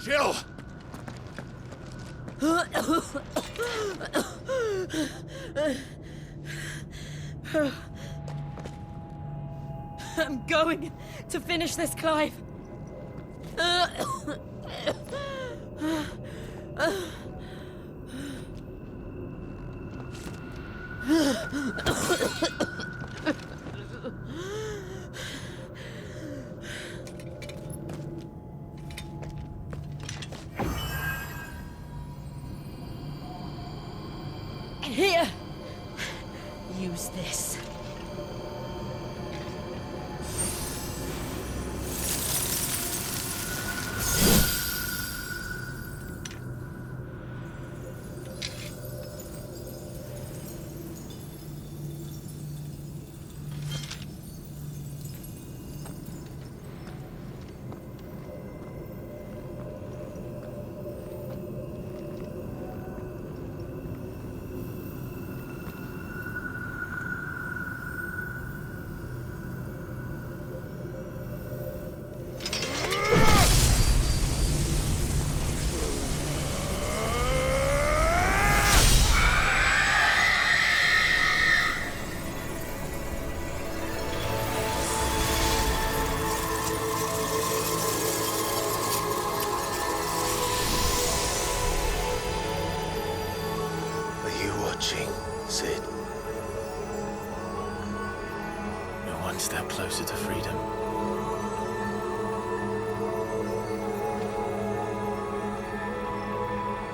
Jill! I'm going to finish this, Clive. Here! Use this. Sid. You're one step closer to freedom.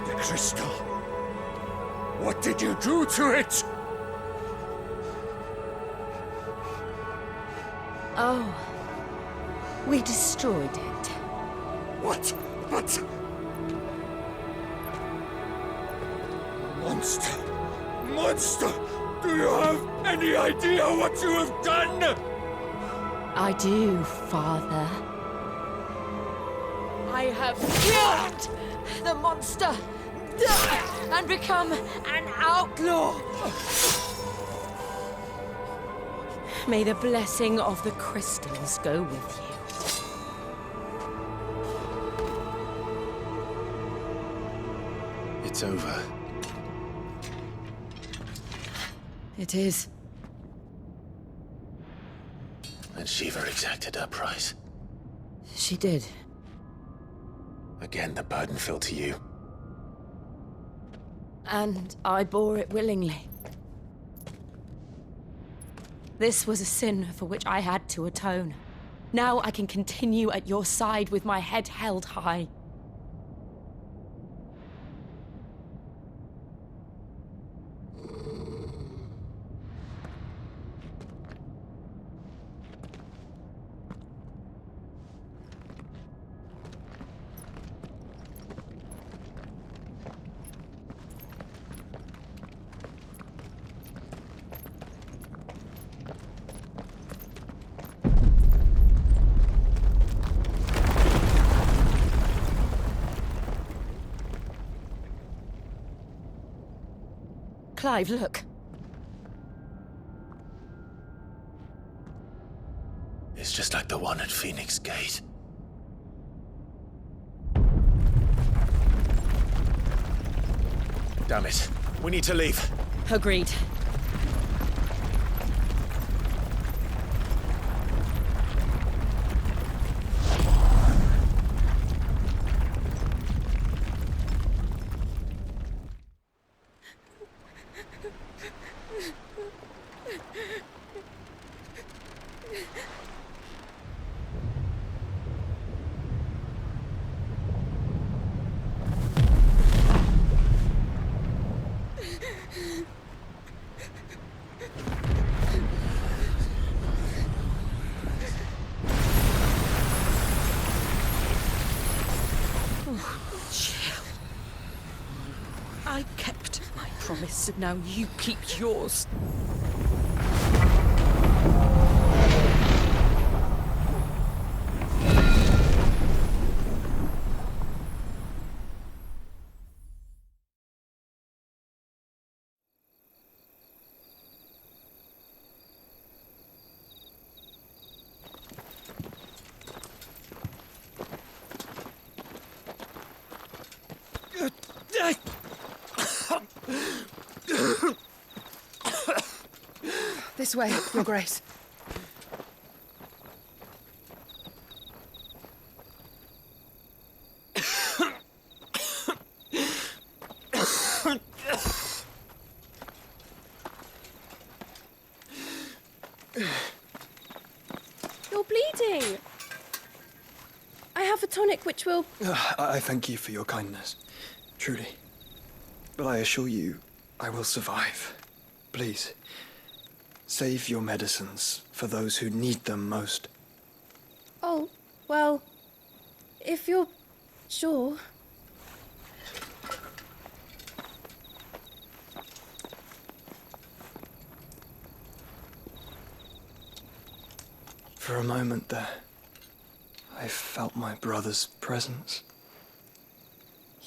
The crystal. What did you do to it? Oh. We destroyed it. What? But... Monster! Monster! Do you have any idea what you have done? I do, Father. I have killed the monster and become an outlaw. May the blessing of the crystals go with you. It's over. It is. And Shiva exacted her price. She did. Again, the burden fell to you. And I bore it willingly. This was a sin for which I had to atone. Now I can continue at your side with my head held high. Clive, look. It's just like the one at Phoenix Gate. Damn it. We need to leave. Agreed. I kept my promise, and now you keep yours. This way, Your Grace. You're bleeding. I have a tonic which will... I thank you for your kindness, truly. But I assure you, I will survive. Please, save your medicines for those who need them most. Oh, well, if you're sure. For a moment there, I felt my brother's presence.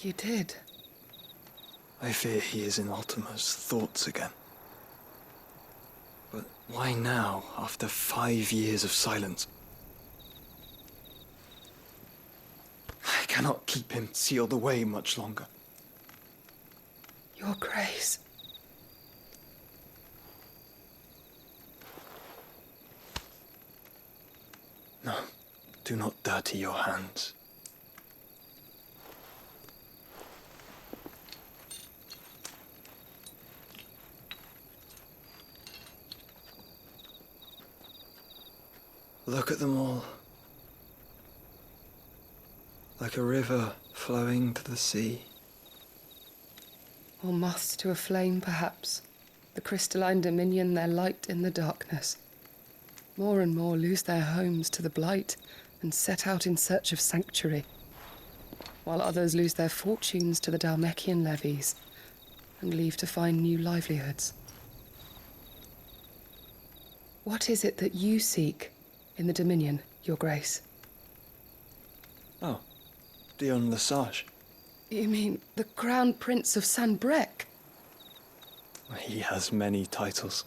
You did. I fear he is in Ultima's thoughts again. But why now, after 5 years of silence? I cannot keep him sealed away much longer. Your Grace. No, do not dirty your hands. Look at them all. Like a river flowing to the sea. Or moths to a flame, perhaps. The crystalline dominion their light in the darkness. More and more lose their homes to the blight and set out in search of sanctuary, while others lose their fortunes to the Dhalmekian levies and leave to find new livelihoods. What is it that you seek in the Dominion, Your Grace? Oh, Dion Lesage. You mean the Crown Prince of Sanbrec? He has many titles.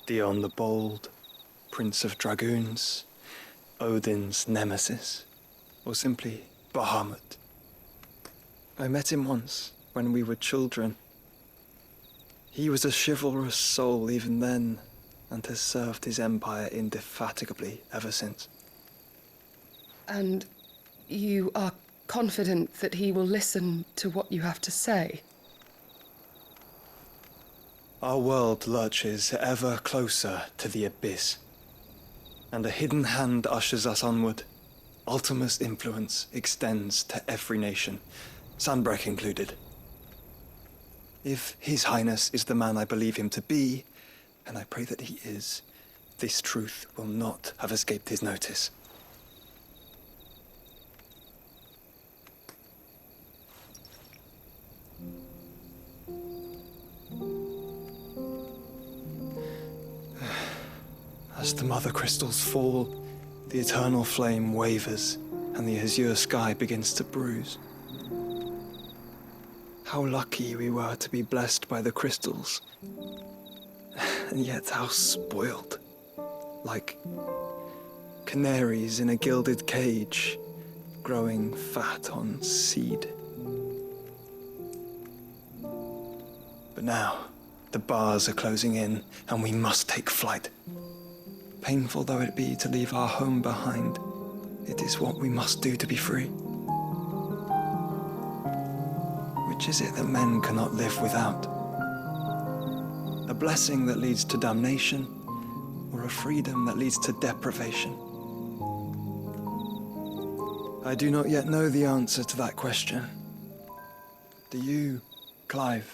Dion the Bold, Prince of Dragoons, Odin's Nemesis, or simply Bahamut. I met him once, when we were children. He was a chivalrous soul even then, and has served his empire indefatigably ever since. And you are confident that he will listen to what you have to say? Our world lurches ever closer to the abyss, and a hidden hand ushers us onward. Ultima's influence extends to every nation, Sanbrec included. If His Highness is the man I believe him to be, and I pray that he is, this truth will not have escaped his notice. As the mother crystals fall, the eternal flame wavers, and the azure sky begins to bruise. How lucky we were to be blessed by the crystals, and yet how spoiled. Like canaries in a gilded cage, growing fat on seed. But now, the bars are closing in, and we must take flight. Painful though it be to leave our home behind, it is what we must do to be free. Which is it that men cannot live without? A blessing that leads to damnation, or a freedom that leads to deprivation? I do not yet know the answer to that question. Do you, Clive?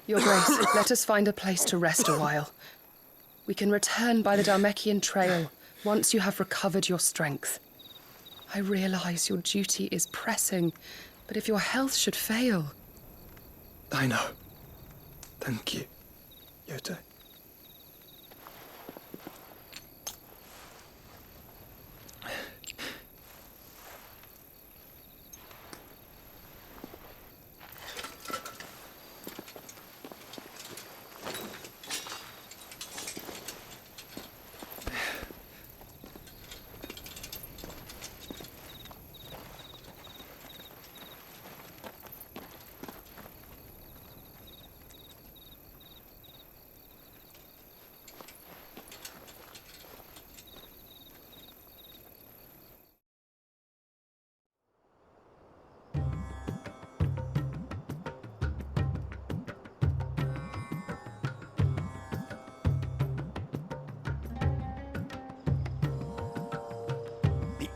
Your Grace, let us find a place to rest a while. We can return by the Dhalmekian trail once you have recovered your strength. I realize your duty is pressing, but if your health should fail... I know. Thank you, Yote.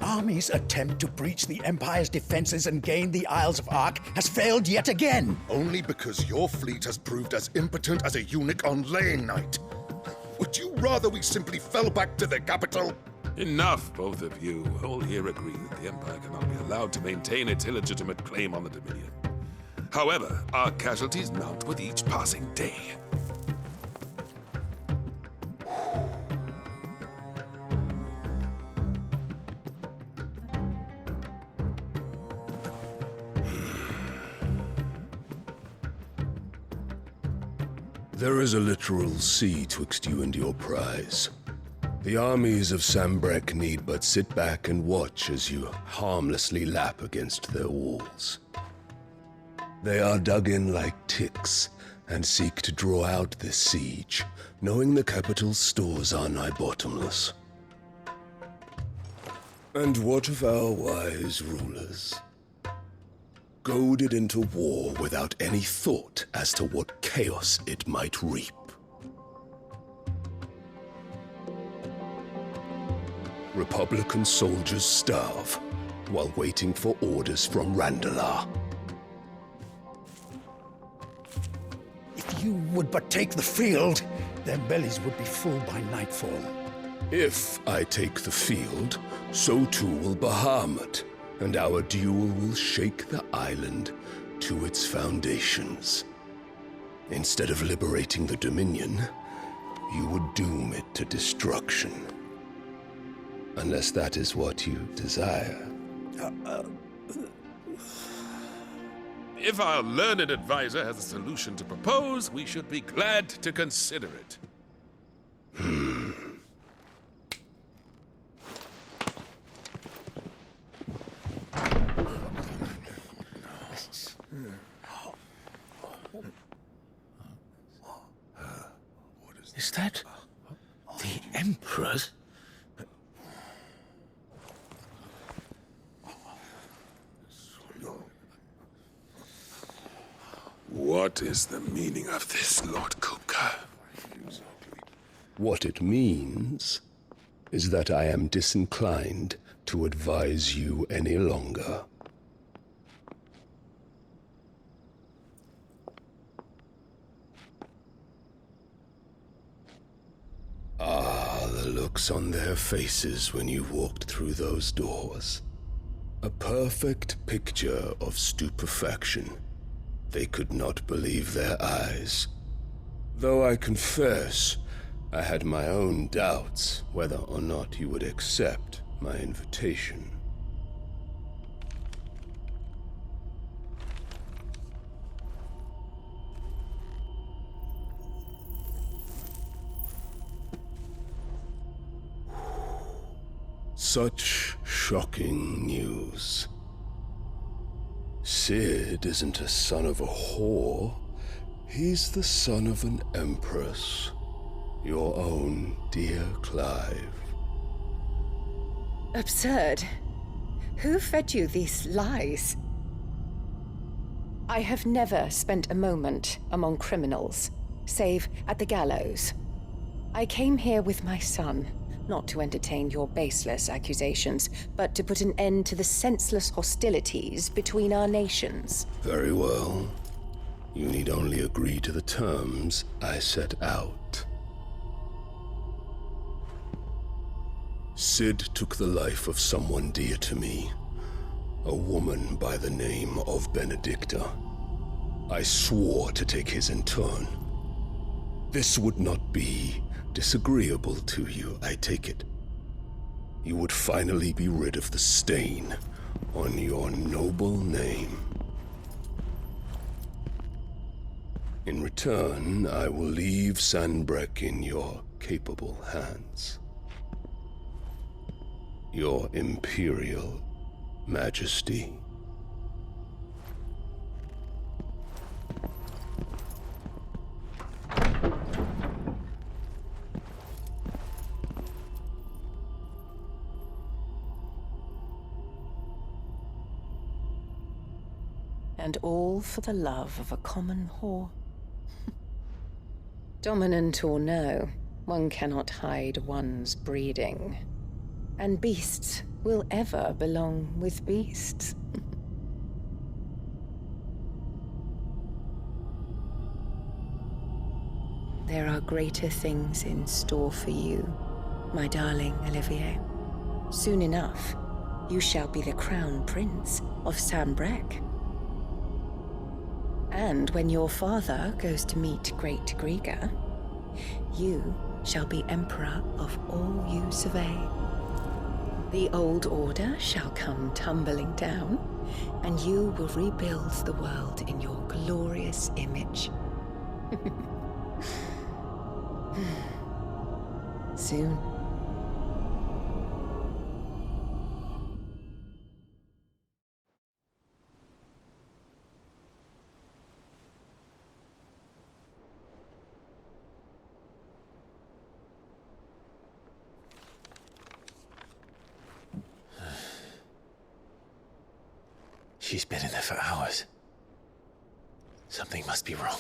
army's attempt to breach the Empire's defenses and gain the Isles of Ark has failed yet again. Only because your fleet has proved as impotent as a eunuch on laying night. Would you rather we simply fell back to the capital? Enough, both of you. All here agree that the Empire cannot be allowed to maintain its illegitimate claim on the Dominion. However, our casualties mount with each passing day. There is a literal sea twixt you and your prize. The armies of Sambrek need but sit back and watch as you harmlessly lap against their walls. They are dug in like ticks and seek to draw out this siege, knowing the capital's stores are nigh bottomless. And what of our wise rulers? Goaded into war without any thought as to what chaos it might reap. Republican soldiers starve while waiting for orders from Randalar. If you would but take the field, their bellies would be full by nightfall. If I take the field, so too will Bahamut, and our duel will shake the island to its foundations. Instead of liberating the Dominion, you would doom it to destruction. Unless that is what you desire. If our learned advisor has a solution to propose, we should be glad to consider it. Is that the Emperor's? What is the meaning of this, Lord Kupka? What it means is that I am disinclined to advise you any longer. The looks on their faces when you walked through those doors. A perfect picture of stupefaction. They could not believe their eyes. Though I confess, I had my own doubts whether or not you would accept my invitation. Such shocking news. Sid isn't a son of a whore. He's the son of an empress. Your own dear Clive. Absurd. Who fed you these lies? I have never spent a moment among criminals, save at the gallows. I came here with my son, not to entertain your baseless accusations, but to put an end to the senseless hostilities between our nations. Very well. You need only agree to the terms I set out. Sid took the life of someone dear to me, a woman by the name of Benedicta. I swore to take his in turn. This would not be disagreeable to you, I take it. You would finally be rid of the stain on your noble name. In return, I will leave Sanbreque in your capable hands. Your Imperial Majesty. And all for the love of a common whore. Dominant or no, one cannot hide one's breeding. And beasts will ever belong with beasts. There are greater things in store for you, my darling Olivier. Soon enough, you shall be the crown prince of Sambrec. And when your father goes to meet Great Griga, you shall be emperor of all you survey. The old order shall come tumbling down, and you will rebuild the world in your glorious image. Soon. She's been in there for hours. Something must be wrong.